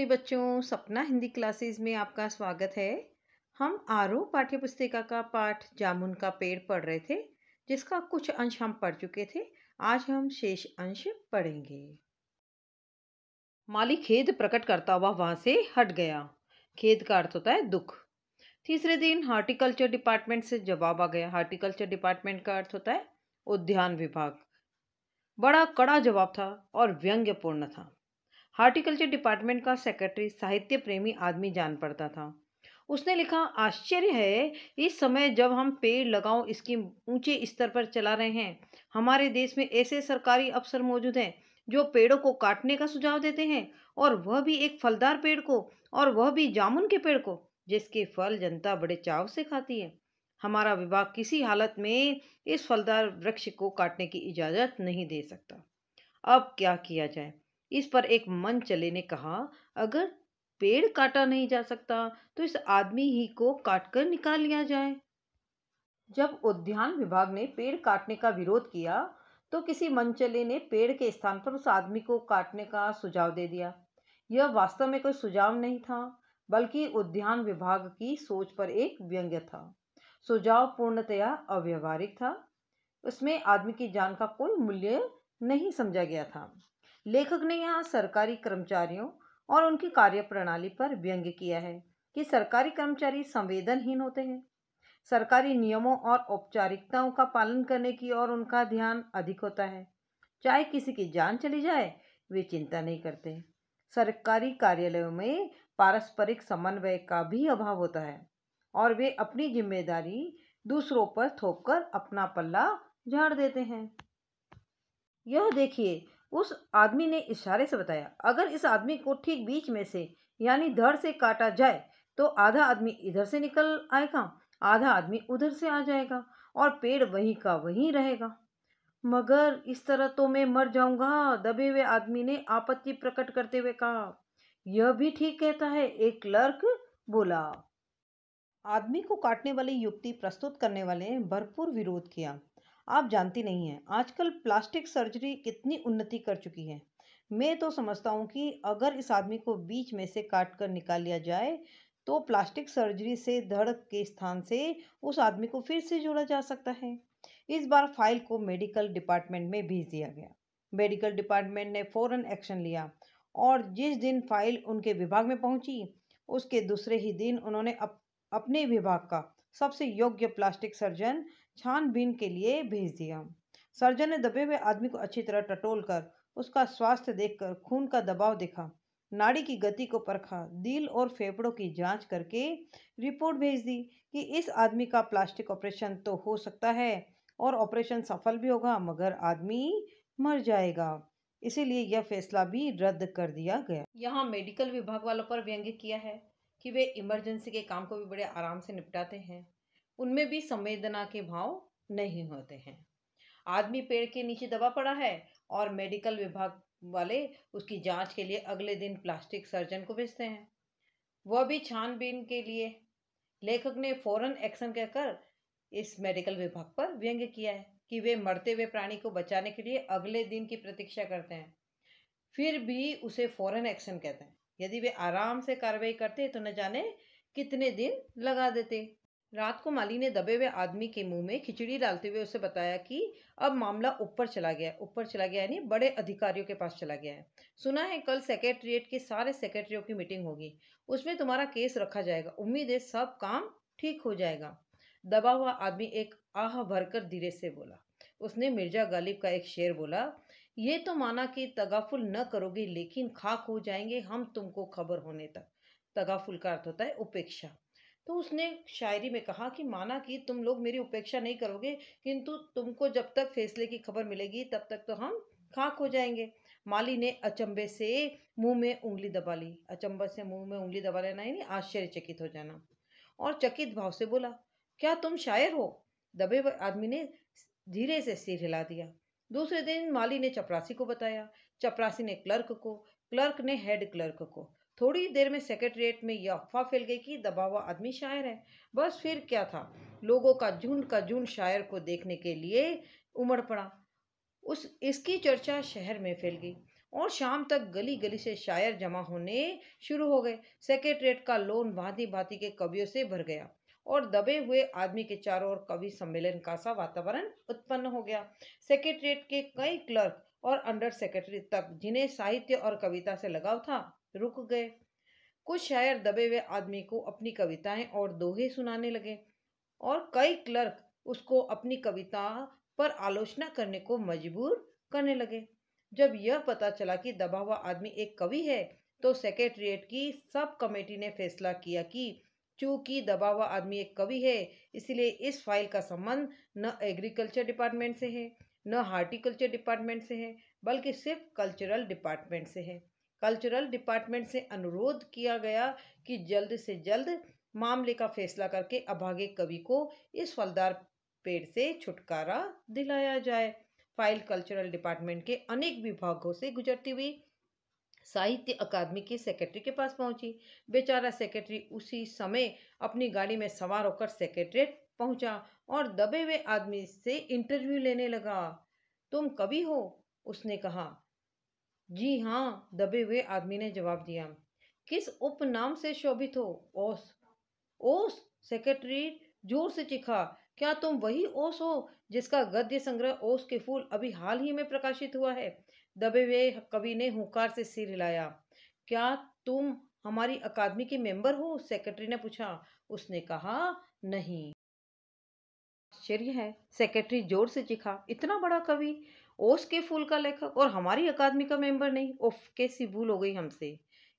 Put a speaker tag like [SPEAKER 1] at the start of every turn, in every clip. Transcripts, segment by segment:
[SPEAKER 1] नमस्ते बच्चों, सपना हिंदी क्लासेस में आपका स्वागत है। हम आरोह पाठ्य पुस्तिका का पाठ जामुन का पेड़ पढ़ रहे थे, जिसका कुछ अंश हम पढ़ चुके थे। आज हम शेष अंश पढ़ेंगे। माली खेद प्रकट करता हुआ वहां से हट गया। खेद का अर्थ होता है दुख। तीसरे दिन हॉर्टिकल्चर डिपार्टमेंट से जवाब आ गया। हॉर्टिकल्चर डिपार्टमेंट का अर्थ होता है उद्यान विभाग। बड़ा कड़ा जवाब था और व्यंग्यपूर्ण था। हॉर्टिकल्चर डिपार्टमेंट का सेक्रेटरी साहित्य प्रेमी आदमी जान पड़ता था। उसने लिखा, आश्चर्य है, इस समय जब हम पेड़ लगाओ इसकी ऊंचे स्तर पर चला रहे हैं, हमारे देश में ऐसे सरकारी अफसर मौजूद हैं जो पेड़ों को काटने का सुझाव देते हैं, और वह भी एक फलदार पेड़ को, और वह भी जामुन के पेड़ को, जिसके फल जनता बड़े चाव से खाती है। हमारा विभाग किसी हालत में इस फलदार वृक्ष को काटने की इजाजत नहीं दे सकता। अब क्या किया जाए? इस पर एक मन चले ने कहा, अगर पेड़ काटा नहीं जा सकता तो इस आदमी ही को काटकर निकाल लिया जाए। जब उद्यान विभाग ने पेड़ काटने का विरोध किया तो किसी मनचले ने पेड़ के स्थान पर उस आदमी को काटने का सुझाव दे दिया। यह वास्तव में कोई सुझाव नहीं था, बल्कि उद्यान विभाग की सोच पर एक व्यंग्य था। सुझाव पूर्णतया अव्यवहारिक था। उसमें आदमी की जान का कोई मूल्य नहीं समझा गया था। लेखक ने यहाँ सरकारी कर्मचारियों और उनकी कार्यप्रणाली पर व्यंग्य किया है कि सरकारी कर्मचारी संवेदनहीन होते हैं। सरकारी नियमों और औपचारिकताओं का पालन करने की ओर उनका ध्यान अधिक होता है। चाहे किसी की जान चली जाए, वे चिंता नहीं करते। सरकारी कार्यालयों में पारस्परिक समन्वय का भी अभाव होता है और वे अपनी जिम्मेदारी दूसरों पर थोपकर अपना पल्ला झाड़ देते हैं। यह देखिए, उस आदमी ने इशारे से बताया, अगर इस आदमी को ठीक बीच में से यानी धड़ से काटा जाए तो आधा आदमी इधर से निकल आएगा, आधा आदमी उधर से आ जाएगा और पेड़ वहीं का वहीं रहेगा। मगर इस तरह तो मैं मर जाऊंगा, दबे हुए आदमी ने आपत्ति प्रकट करते हुए कहा। यह भी ठीक कहता है, एक क्लर्क बोला। आदमी को काटने वाली युक्ति प्रस्तुत करने वाले ने भरपूर विरोध किया। आप जानती नहीं हैं, आजकल प्लास्टिक सर्जरी कितनी उन्नति कर चुकी है। मैं तो समझता हूँ कि अगर इस आदमी को बीच में से काट कर निकाल लिया जाए तो प्लास्टिक सर्जरी से धड़ के स्थान से उस आदमी को फिर से जोड़ा जा सकता है। इस बार फाइल को मेडिकल डिपार्टमेंट में भेज दिया गया। मेडिकल डिपार्टमेंट ने फौरन एक्शन लिया और जिस दिन फाइल उनके विभाग में पहुंची, उसके दूसरे ही दिन उन्होंने अपने विभाग का सबसे योग्य प्लास्टिक सर्जन छानबीन के लिए भेज दिया। सर्जन ने दबे हुए आदमी को अच्छी तरह टटोल कर उसका स्वास्थ्य देखकर खून का दबाव देखा, नाड़ी की गति को परखा, दिल और फेफड़ों की जांच करके रिपोर्ट भेज दी कि इस आदमी का प्लास्टिक ऑपरेशन तो हो सकता है और ऑपरेशन सफल भी होगा, मगर आदमी मर जाएगा। इसीलिए यह फैसला भी रद्द कर दिया गया। यहाँ मेडिकल विभाग वालों पर व्यंग्य किया है कि वे इमरजेंसी के काम को भी बड़े आराम से निपटाते हैं। उनमें भी संवेदना के भाव नहीं होते हैं। आदमी पेड़ के नीचे दबा पड़ा है और मेडिकल विभाग वाले उसकी जांच के लिए अगले दिन प्लास्टिक सर्जन को भेजते हैं, वह भी छानबीन के लिए। लेखक ने फौरन एक्शन कहकर इस मेडिकल विभाग पर व्यंग्य किया है कि वे मरते हुए प्राणी को बचाने के लिए अगले दिन की प्रतीक्षा करते हैं, फिर भी उसे फौरन एक्शन कहते हैं। यदि वे आराम से कार्रवाई करते तो न जाने कितने दिन लगा देते। रात को माली ने दबे हुए आदमी के मुंह में खिचड़ी डालते हुए उसे बताया कि अब मामला ऊपर चला गया यानी बड़े अधिकारियों के पास चला गया है। सुना है कल सेक्रेटरिएट के सारे सेक्रेटरियों की मीटिंग होगी, उसमें तुम्हारा केस रखा जाएगा। उम्मीद है सब काम ठीक हो जाएगा। दबा हुआ आदमी एक आह भरकर धीरे से बोला। उसने मिर्जा गालिब का एक शेर बोला, ये तो माना कि तगाफुल न करोगे लेकिन खाक हो जाएंगे हम तुमको खबर होने तक। तगाफुल का अर्थ होता है उपेक्षा। तो उसने शायरी में कहा कि माना कि तुम लोग मेरी उपेक्षा नहीं करोगे, किंतु तुमको जब तक फैसले की खबर मिलेगी तब तक तो हम खाक हो जाएंगे। माली ने अचंभे से मुंह में उंगली दबा ली। अचंभे से मुंह में उंगली दबा लेना यानी आश्चर्यचकित हो जाना। और चकित भाव से बोला, क्या तुम शायर हो? दबे हुए आदमी ने धीरे से सिर हिला दिया। दूसरे दिन माली ने चपरासी को बताया, चपरासी ने क्लर्क को, क्लर्क ने हेड क्लर्क को। थोड़ी देर में सेक्रेटरिएट में यह अफवाह फैल गई कि दबा हुआ आदमी शायर है। बस फिर क्या था, लोगों का झुंड शायर को देखने के लिए उमड़ पड़ा। इसकी चर्चा शहर में फैल गई। और शाम तक गली गली से शायर जमा होने शुरू हो गए। सेक्रेटरीट का लोन भांति भांति के कवियों से भर गया और दबे हुए आदमी के चारों ओर कवि सम्मेलन का सा वातावरण उत्पन्न हो गया। सेक्रेटरीट के कई क्लर्क और अंडर सेक्रेटरी तक, जिन्हें साहित्य और कविता से लगाव था, रुक गए। कुछ शायर दबे हुए आदमी को अपनी कविताएं और दोहे सुनाने लगे और कई क्लर्क उसको अपनी कविता पर आलोचना करने को मजबूर करने लगे। जब यह पता चला कि दबा हुआ आदमी एक कवि है, तो सेक्रेटरीट की सब कमेटी ने फैसला किया कि चूंकि दबा हुआ आदमी एक कवि है, इसलिए इस फाइल का संबंध न एग्रीकल्चर डिपार्टमेंट से है, न हार्टिकल्चर डिपार्टमेंट से है, बल्कि सिर्फ कल्चरल डिपार्टमेंट से है। कल्चरल डिपार्टमेंट से अनुरोध किया गया कि जल्द से जल्द मामले का फैसला करके अभागे कवि को इस फलदार पेड़ से छुटकारा दिलाया जाए। फाइल कल्चरल डिपार्टमेंट के अनेक विभागों से गुजरती हुई साहित्य अकादमी के सेक्रेटरी के पास पहुंची। बेचारा सेक्रेटरी उसी समय अपनी गाड़ी में सवार होकर सेक्रेटरीट पहुंचा और दबे हुए आदमी से इंटरव्यू लेने लगा। तुम कवि हो? उसने कहा। जी हाँ, दबे हुए आदमी ने जवाब दिया। किस उपनाम से शोभित हो? ओस। ओस? सेक्रेटरी जोर से चीखा। क्या तुम वही ओस हो जिसका गद्य संग्रह ओस के फूल अभी हाल ही में प्रकाशित हुआ है? दबे हुए कवि ने हुंकार से सिर हिलाया। क्या तुम हमारी अकादमी के मेंबर हो? सेक्रेटरी ने पूछा। उसने कहा, नहीं। आश्चर्य है, सेक्रेटरी जोर से चीखा। इतना बड़ा कवि, ओस के फूल का लेखक, और हमारी अकादमी का मेंबर नहीं? उफ, कैसी भूल हो गई हमसे।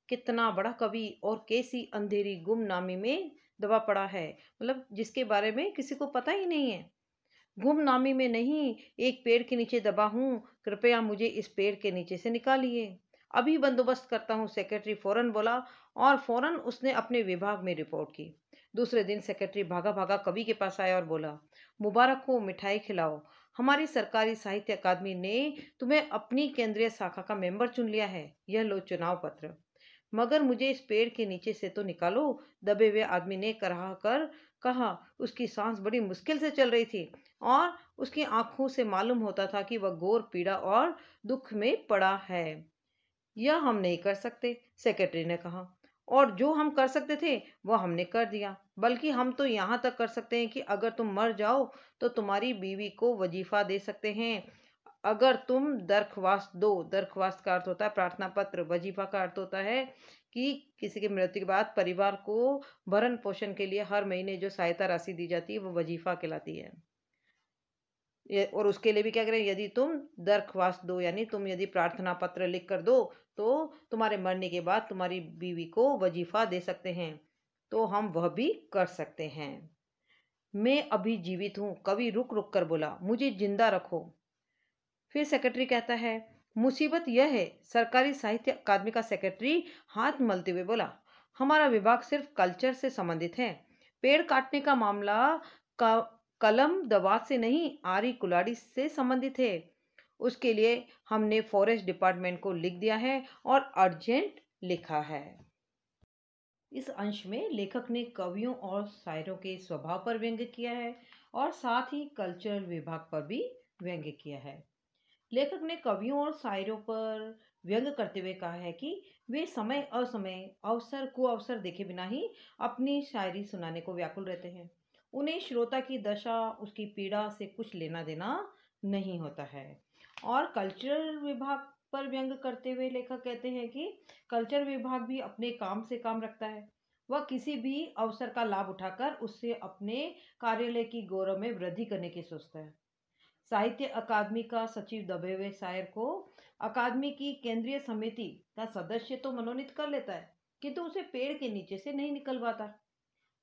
[SPEAKER 1] कितना बड़ा कवि और कैसी अंधेरी गुमनामी में दबा पड़ा है, मतलब जिसके बारे में किसी को पता ही नहीं है। गुमनामी में नहीं, एक पेड़ के नीचे दबा हूँ। कृपया मुझे इस पेड़ के नीचे से निकालिए। अभी बंदोबस्त करता हूँ, सेक्रेटरी फौरन बोला और फौरन उसने अपने विभाग में रिपोर्ट की। दूसरे दिन सेक्रेटरी भागा भागा कवि के पास आया और बोला, मुबारक हो, मिठाई खिलाओ। हमारी सरकारी साहित्य अकादमी ने तुम्हें अपनी केंद्रीय शाखा का मेंबर चुन लिया है। यह लो चुनाव पत्र। मगर मुझे इस पेड़ के नीचे से तो निकालो, दबे हुए आदमी ने कराह कर कहा। उसकी सांस बड़ी मुश्किल से चल रही थी और उसकी आंखों से मालूम होता था कि वह घोर पीड़ा और दुख में पड़ा है। यह हम नहीं कर सकते, सेक्रेटरी ने कहा, और जो हम कर सकते थे वह हमने कर दिया। बल्कि हम तो यहाँ तक कर सकते हैं कि अगर तुम मर जाओ तो तुम्हारी बीवी को वजीफा दे सकते हैं। अगर तुम दरख्वास्त दो, दरख्वास्त का अर्थ होता है प्रार्थना पत्र, वजीफा का अर्थ होता है कि किसी की मृत्यु के बाद परिवार को भरण पोषण के लिए हर महीने जो सहायता राशि दी जाती है वो वजीफा कहलाती है। और उसके लिए भी क्या करें, यदि तुम दरख्वास्त दो, यानी तुम यदि प्रार्थना पत्र लिख कर दो तो तुम्हारे मरने के बाद तुम्हारी बीवी को वजीफा दे सकते हैं। तो हम वह भी कर सकते हैं। मैं अभी जीवित हूँ, कवि रुक रुक कर बोला, मुझे जिंदा रखो। फिर सेक्रेटरी कहता है, मुसीबत यह है, सरकारी साहित्य अकादमी का सेक्रेटरी हाथ मलते हुए बोला, हमारा विभाग सिर्फ कल्चर से संबंधित है। पेड़ काटने का मामला का कलम दवात से नहीं, आरी कुलाड़ी से संबंधित है। उसके लिए हमने फॉरेस्ट डिपार्टमेंट को लिख दिया है और अर्जेंट लिखा है। इस अंश में लेखक ने कवियों और शायरों के स्वभाव पर व्यंग्य किया है और साथ ही कल्चरल विभाग पर भी व्यंग्य किया है। लेखक ने कवियों और शायरों पर व्यंग्य करते हुए कहा है कि वे समय असमय, अवसर को अवसर देखे बिना ही अपनी शायरी सुनाने को व्याकुल रहते हैं। उन्हें श्रोता की दशा, उसकी पीड़ा से कुछ लेना देना नहीं होता है। और कल्चरल विभाग पर व्यंग्य करते हुए लेखक कहते हैं कि कल्चर विभाग भी अपने काम से काम रखता है। वह किसी भी अवसर का लाभ उठाकर उससे अपने कार्यालय की गौरव में वृद्धि करने की सोचता है। साहित्य अकादमी का सचिव दबे हुए शायर को अकादमी की केंद्रीय समिति का सदस्य तो मनोनीत कर लेता है, किंतु उसे पेड़ के नीचे से नहीं निकलवाता।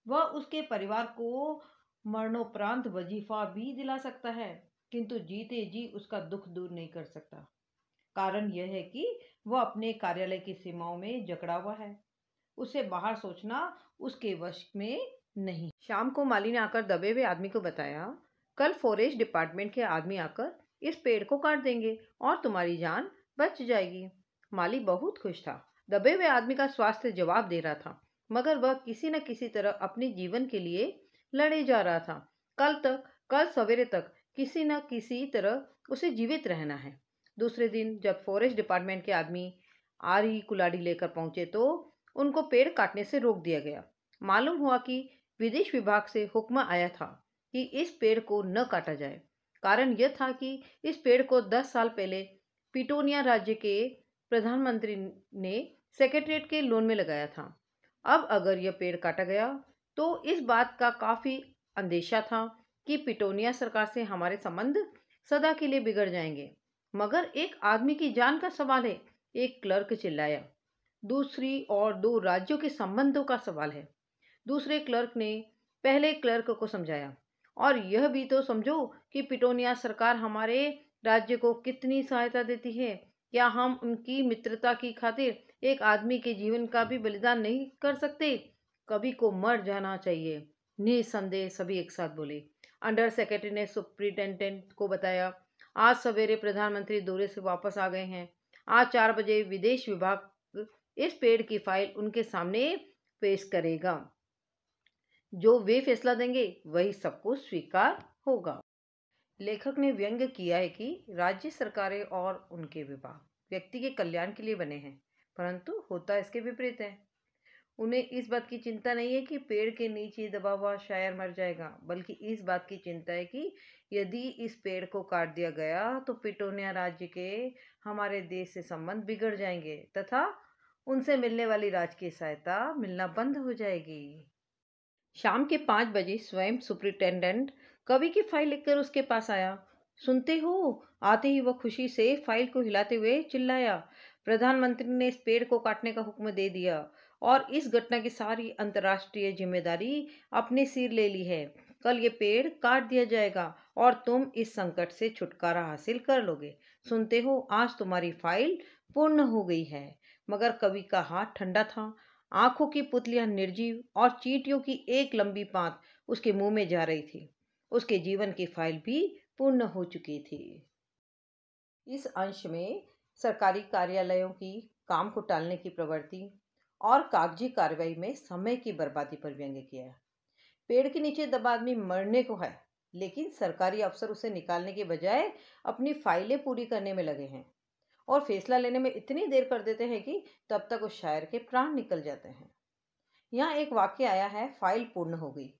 [SPEAKER 1] वह उसके परिवार को मरणोपरांत वजीफा भी दिला सकता है, किंतु जीते जी उसका दुख दूर नहीं कर सकता। कारण यह है कि वह अपने कार्यालय की सीमाओं में जकड़ा हुआ है। उसे बाहर सोचना उसके वश में नहीं। शाम को माली ने आकर दबे हुए आदमी को बताया, कल फॉरेस्ट डिपार्टमेंट के आदमी आकर इस पेड़ को काट देंगे और तुम्हारी जान बच जाएगी। माली बहुत खुश था। दबे हुए आदमी का स्वास्थ्य जवाब दे रहा था, मगर वह किसी न किसी तरह अपने जीवन के लिए लड़े जा रहा था। कल सवेरे तक किसी न किसी तरह उसे जीवित रहना है। दूसरे दिन जब फॉरेस्ट डिपार्टमेंट के आदमी आरी कुल्हाड़ी लेकर पहुंचे तो उनको पेड़ काटने से रोक दिया गया। मालूम हुआ कि विदेश विभाग से हुक्म आया था कि इस पेड़ को न काटा जाए। कारण यह था कि इस पेड़ को 10 साल पहले पिटोनिया राज्य के प्रधानमंत्री ने सेक्रेटरीट के लोन में लगाया था। अब अगर यह पेड़ काटा गया तो इस बात का काफी अंदेशा था कि पिटोनिया सरकार से हमारे संबंध सदा के लिए बिगड़ जाएंगे। मगर एक आदमी की जान का सवाल है, एक क्लर्क चिल्लाया। दूसरी और दो राज्यों के संबंधों का सवाल है। दूसरे क्लर्क ने पहले क्लर्क को समझाया, और यह भी तो समझो कि पिटोनिया सरकार हमारे राज्य को कितनी सहायता देती है। क्या हम उनकी मित्रता की खातिर एक आदमी के जीवन का भी बलिदान नहीं कर सकते? कभी को मर जाना चाहिए। निसंदेह, सभी एक साथ बोले। अंडर सेक्रेटरी ने सुप्रिंटेंडेंट को बताया, आज सवेरे प्रधानमंत्री दौरे से वापस आ गए हैं। आज 4 बजे विदेश विभाग इस पेड़ की फाइल उनके सामने पेश करेगा। जो वे फैसला देंगे वही सबको स्वीकार होगा। लेखक ने व्यंग्य किया है कि राज्य सरकारें और उनके विभाग व्यक्ति के कल्याण के लिए बने हैं, परंतु होता इसके विपरीत है। उन्हें इस बात की चिंता नहीं है कि पेड़ के नीचे दबा हुआ शायर मर जाएगा, बल्कि इस बात की चिंता है कि यदि इस पेड़ को काट दिया गया तो पिटोनिया राज्य के हमारे देश से संबंध बिगड़ जाएंगे तथा उनसे मिलने वाली राजकीय सहायता मिलना बंद हो जाएगी। शाम के 5 बजे स्वयं सुपरिटेंडेंट कवि की फाइल लेकर उसके पास आया। सुनते हो? आते ही वह खुशी से फाइल को हिलाते हुए चिल्लाया, प्रधानमंत्री ने इस पेड़ को काटने का हुक्म दे दिया और इस घटना की सारी अंतर्राष्ट्रीय जिम्मेदारी अपने सिर ले ली है। कल ये पेड़ काट दिया जाएगा और तुम इस संकट से छुटकारा हासिल कर लोगे। सुनते हो? आज तुम्हारी फाइल पूर्ण हो गई है। मगर कवि का हाथ ठंडा था। आंखों की पुतलियां निर्जीव और चींटियों की एक लंबी पांत उसके मुंह में जा रही थी। उसके जीवन की फाइल भी पूर्ण हो चुकी थी। इस अंश में सरकारी कार्यालयों की काम को टालने की प्रवृत्ति और कागजी कार्रवाई में समय की बर्बादी पर व्यंग्य किया है। पेड़ के नीचे दबा आदमी मरने को है, लेकिन सरकारी अफसर उसे निकालने के बजाय अपनी फाइलें पूरी करने में लगे हैं और फैसला लेने में इतनी देर कर देते हैं कि तब तक उस शायर के प्राण निकल जाते हैं। यहाँ एक वाक्य आया है, फाइल पूर्ण हो गई।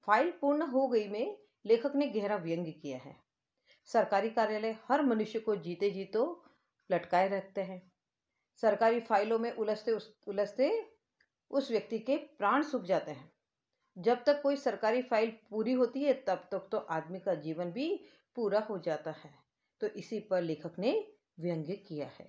[SPEAKER 1] फाइल पूर्ण हो गई में लेखक ने गहरा व्यंग्य किया है। सरकारी कार्यालय हर मनुष्य को जीते जी तो लटकाए रखते हैं। सरकारी फाइलों में उलझते उलझते उस व्यक्ति के प्राण सूख जाते हैं। जब तक कोई सरकारी फाइल पूरी होती है तब तक तो आदमी का जीवन भी पूरा हो जाता है। तो इसी पर लेखक ने व्यंग्य किया है।